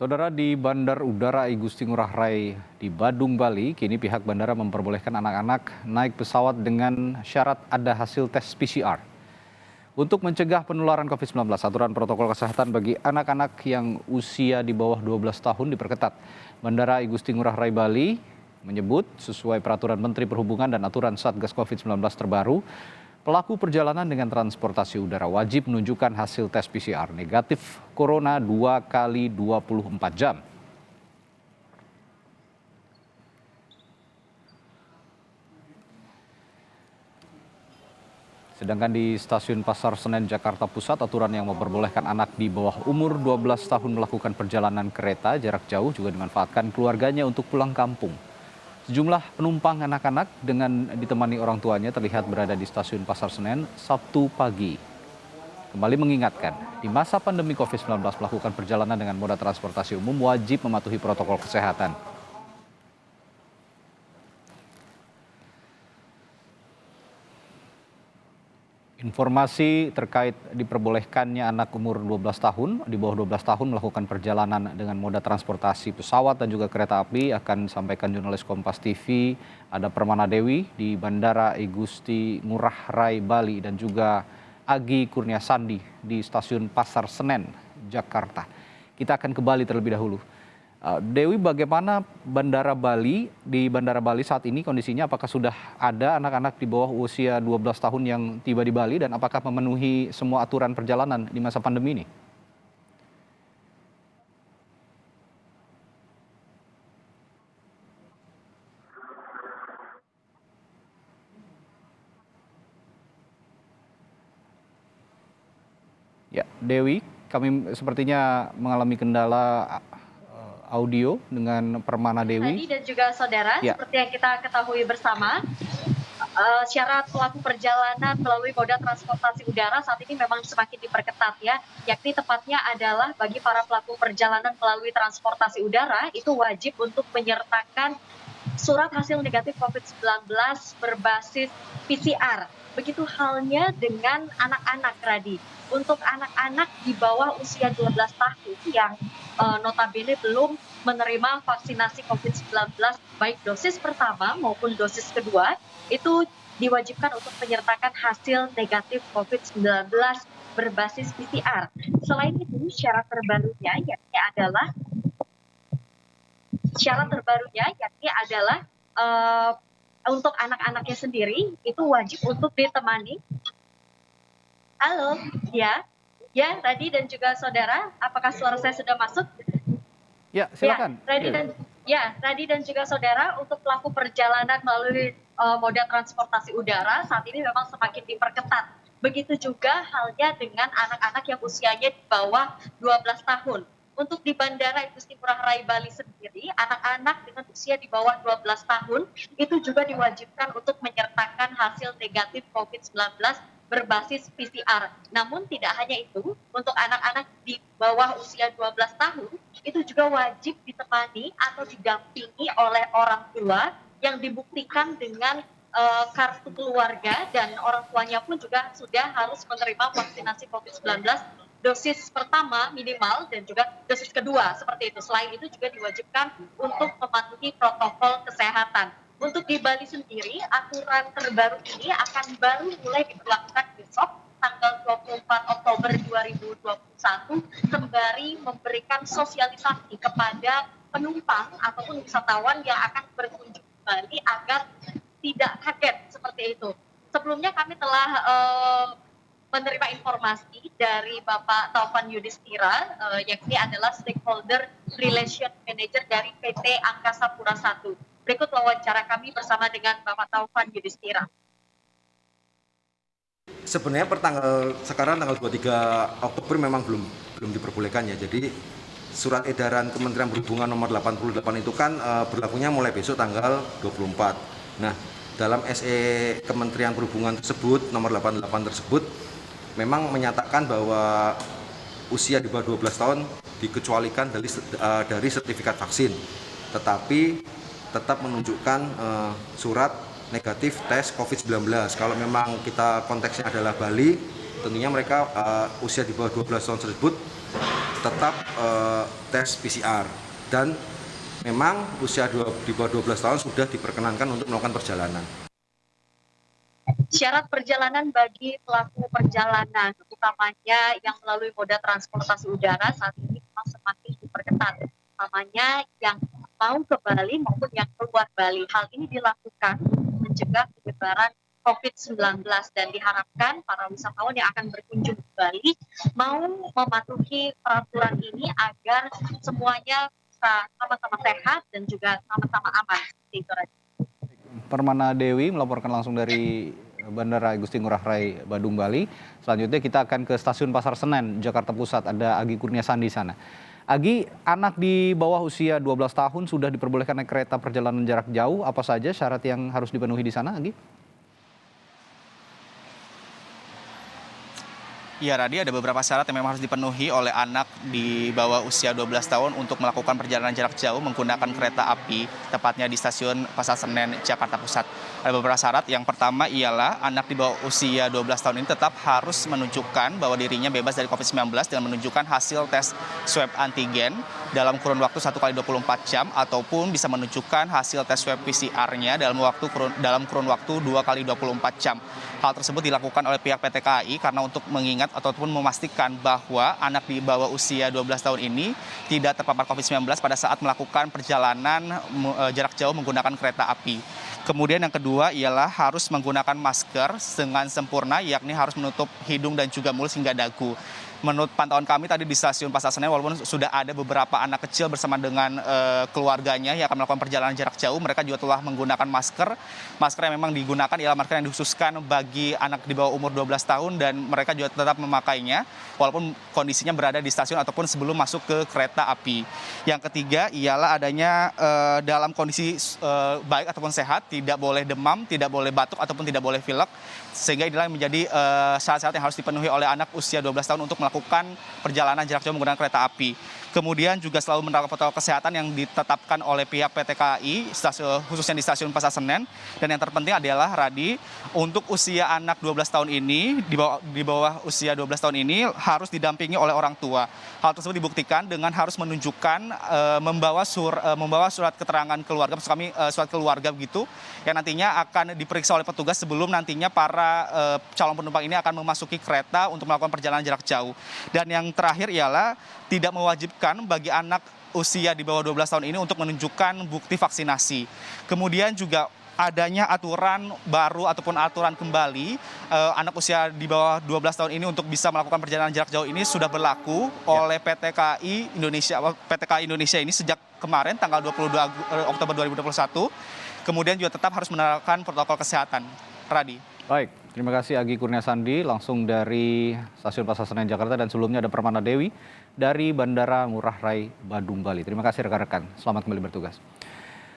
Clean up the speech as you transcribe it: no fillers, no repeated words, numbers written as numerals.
Saudara, di Bandar Udara I Gusti Ngurah Rai di Badung, Bali, kini pihak bandara memperbolehkan anak-anak naik pesawat dengan syarat ada hasil tes PCR. Untuk mencegah penularan COVID-19, aturan protokol kesehatan bagi anak-anak yang usia di bawah 12 tahun diperketat. Bandara I Gusti Ngurah Rai Bali menyebut sesuai peraturan Menteri Perhubungan dan aturan Satgas COVID-19 terbaru, pelaku perjalanan dengan transportasi udara wajib menunjukkan hasil tes PCR negatif corona 2 kali 24 jam. Sedangkan di Stasiun Pasar Senen, Jakarta Pusat, aturan yang memperbolehkan anak di bawah umur 12 tahun melakukan perjalanan kereta jarak jauh juga dimanfaatkan keluarganya untuk pulang kampung. Sejumlah penumpang anak-anak dengan ditemani orang tuanya terlihat berada di Stasiun Pasar Senen Sabtu pagi. Kembali mengingatkan, di masa pandemi COVID-19 melakukan perjalanan dengan moda transportasi umum wajib mematuhi protokol kesehatan. Informasi terkait diperbolehkannya anak umur 12 tahun, di bawah 12 tahun melakukan perjalanan dengan moda transportasi pesawat dan juga kereta api akan disampaikan jurnalis Kompas TV. Ada Permana Dewi di Bandara I Gusti Ngurah Rai Bali dan juga Agi Kurniasandi di Stasiun Pasar Senen, Jakarta. Kita akan kembali terlebih dahulu. Dewi, bagaimana di Bandara Bali saat ini kondisinya? Apakah sudah ada anak-anak di bawah usia 12 tahun yang tiba di Bali dan apakah memenuhi semua aturan perjalanan di masa pandemi ini? Ya, Dewi, kami sepertinya mengalami kendala audio dengan Permana Dewi. Tadi dan juga saudara, Ya. seperti yang kita ketahui bersama, syarat pelaku perjalanan melalui moda transportasi udara saat ini memang semakin diperketat ya, yakni tepatnya adalah bagi para pelaku perjalanan melalui transportasi udara itu wajib untuk menyertakan surat hasil negatif COVID-19 berbasis PCR. Begitu halnya dengan anak-anak, Radi. Untuk anak-anak di bawah usia 12 tahun yang notabene belum menerima vaksinasi COVID-19 baik dosis pertama maupun dosis kedua, itu diwajibkan untuk menyertakan hasil negatif COVID-19 berbasis PCR. Selain itu, syarat terbarunya yakni adalah untuk anak-anaknya sendiri itu wajib untuk ditemani. Halo, ya, Radi dan juga saudara, apakah suara saya sudah masuk? Ya, silakan. Radi dan juga saudara, untuk pelaku perjalanan melalui moda transportasi udara saat ini memang semakin diperketat. Begitu juga halnya dengan anak-anak yang usianya di bawah 12 tahun. Untuk di Bandara I Gusti Ngurah Rai Bali sendiri, anak-anak dengan usia di bawah 12 tahun itu juga diwajibkan untuk menyertakan hasil negatif COVID-19 berbasis PCR. Namun tidak hanya itu, untuk anak-anak di bawah usia 12 tahun itu juga wajib ditemani atau didampingi oleh orang tua yang dibuktikan dengan kartu keluarga, dan orang tuanya pun juga sudah harus menerima vaksinasi COVID-19 dosis pertama minimal dan juga dosis kedua, seperti itu. Selain itu juga diwajibkan untuk mematuhi protokol kesehatan. Untuk di Bali sendiri, aturan terbaru ini akan baru mulai diberlakukan besok tanggal 24 Oktober 2021 sembari memberikan sosialisasi kepada penumpang ataupun wisatawan yang akan berkunjung ke Bali agar tidak kaget seperti itu. Sebelumnya kami telah menerima informasi dari Bapak Taufan Yudhistira, yakni adalah Stakeholder Relation Manager dari PT Angkasa Pura I. Berikut wawancara kami bersama dengan Bapak Taufan Yudhistira. Sebenarnya sekarang tanggal 23 Oktober memang belum diperbolehkan ya. Jadi surat edaran Kementerian Perhubungan nomor 88 itu kan berlakunya mulai besok tanggal 24. Nah, dalam SE Kementerian Perhubungan tersebut nomor 88 tersebut memang menyatakan bahwa usia di bawah 12 tahun dikecualikan dari sertifikat vaksin, tetapi tetap menunjukkan surat negatif tes COVID-19. Kalau memang kita konteksnya adalah Bali, tentunya mereka usia di bawah 12 tahun tersebut tetap tes PCR dan memang usia di bawah 12 tahun sudah diperkenankan untuk melakukan perjalanan. Syarat perjalanan bagi pelaku perjalanan, utamanya yang melalui moda transportasi udara saat ini memang semakin diperketat. Utamanya yang mau ke Bali maupun yang keluar Bali. Hal ini dilakukan mencegah penyebaran COVID-19 dan diharapkan para wisatawan yang akan berkunjung ke Bali mau mematuhi peraturan ini agar semuanya bisa sama-sama sehat dan juga sama-sama aman. Seperti itu, Raja. Permana Dewi melaporkan langsung dari Bandara Igusti Ngurah Rai Badung, Bali. Selanjutnya kita akan ke Stasiun Pasar Senen, Jakarta Pusat. Ada Agi Kurniasandi di sana. Agi, anak di bawah usia 12 tahun sudah diperbolehkan naik kereta perjalanan jarak jauh. Apa saja syarat yang harus dipenuhi di sana, Agi? Ya, Radi, ada beberapa syarat yang memang harus dipenuhi oleh anak di bawah usia 12 tahun untuk melakukan perjalanan jarak jauh menggunakan kereta api, tepatnya di Stasiun Pasar Senen, Jakarta Pusat. Ada beberapa syarat. Yang pertama ialah anak di bawah usia 12 tahun ini tetap harus menunjukkan bahwa dirinya bebas dari COVID-19 dengan menunjukkan hasil tes swab antigen dalam kurun waktu 1 kali 24 jam ataupun bisa menunjukkan hasil tes swab PCR-nya dalam kurun waktu 2 kali 24 jam. Hal tersebut dilakukan oleh pihak PT KAI karena untuk mengingat ataupun memastikan bahwa anak di bawah usia 12 tahun ini tidak terpapar COVID-19 pada saat melakukan perjalanan jarak jauh menggunakan kereta api. Kemudian yang kedua ialah harus menggunakan masker dengan sempurna, yakni harus menutup hidung dan juga mulut hingga dagu. Menurut pantauan kami tadi di Stasiun Pasar Senen, walaupun sudah ada beberapa anak kecil bersama dengan keluarganya yang akan melakukan perjalanan jarak jauh, mereka juga telah menggunakan masker. Masker yang memang digunakan ialah masker yang dikhususkan bagi anak di bawah umur 12 tahun dan mereka juga tetap memakainya walaupun kondisinya berada di stasiun ataupun sebelum masuk ke kereta api. Yang ketiga ialah adanya dalam kondisi baik ataupun sehat, tidak boleh demam, tidak boleh batuk ataupun tidak boleh pilek, sehingga inilah yang menjadi syarat-syarat yang harus dipenuhi oleh anak usia 12 tahun untuk melakukan perjalanan jarak jauh menggunakan kereta api. Kemudian juga selalu menerapkan protokol kesehatan yang ditetapkan oleh pihak PT KAI, khususnya di Stasiun Pasar Senen. Dan yang terpenting adalah, Radi, untuk usia anak 12 tahun ini, di bawah usia 12 tahun ini harus didampingi oleh orang tua. Hal tersebut dibuktikan dengan harus menunjukkan membawa surat keterangan keluarga, maksud kami surat keluarga begitu, yang nantinya akan diperiksa oleh petugas sebelum nantinya para calon penumpang ini akan memasuki kereta untuk melakukan perjalanan jarak jauh. Dan yang terakhir ialah tidak mewajibkan bagi anak usia di bawah 12 tahun ini untuk menunjukkan bukti vaksinasi. Kemudian juga adanya aturan baru ataupun aturan kembali anak usia di bawah 12 tahun ini untuk bisa melakukan perjalanan jarak jauh ini sudah berlaku oleh PT KAI Indonesia ini sejak kemarin tanggal 22 Oktober 2021. Kemudian juga tetap harus menerapkan protokol kesehatan. Radi. Baik, terima kasih Agi Kurniasandi langsung dari Stasiun Pasar Senen, Jakarta, dan sebelumnya ada Permana Dewi dari Bandara Ngurah Rai Badung, Bali. Terima kasih rekan-rekan, selamat kembali bertugas.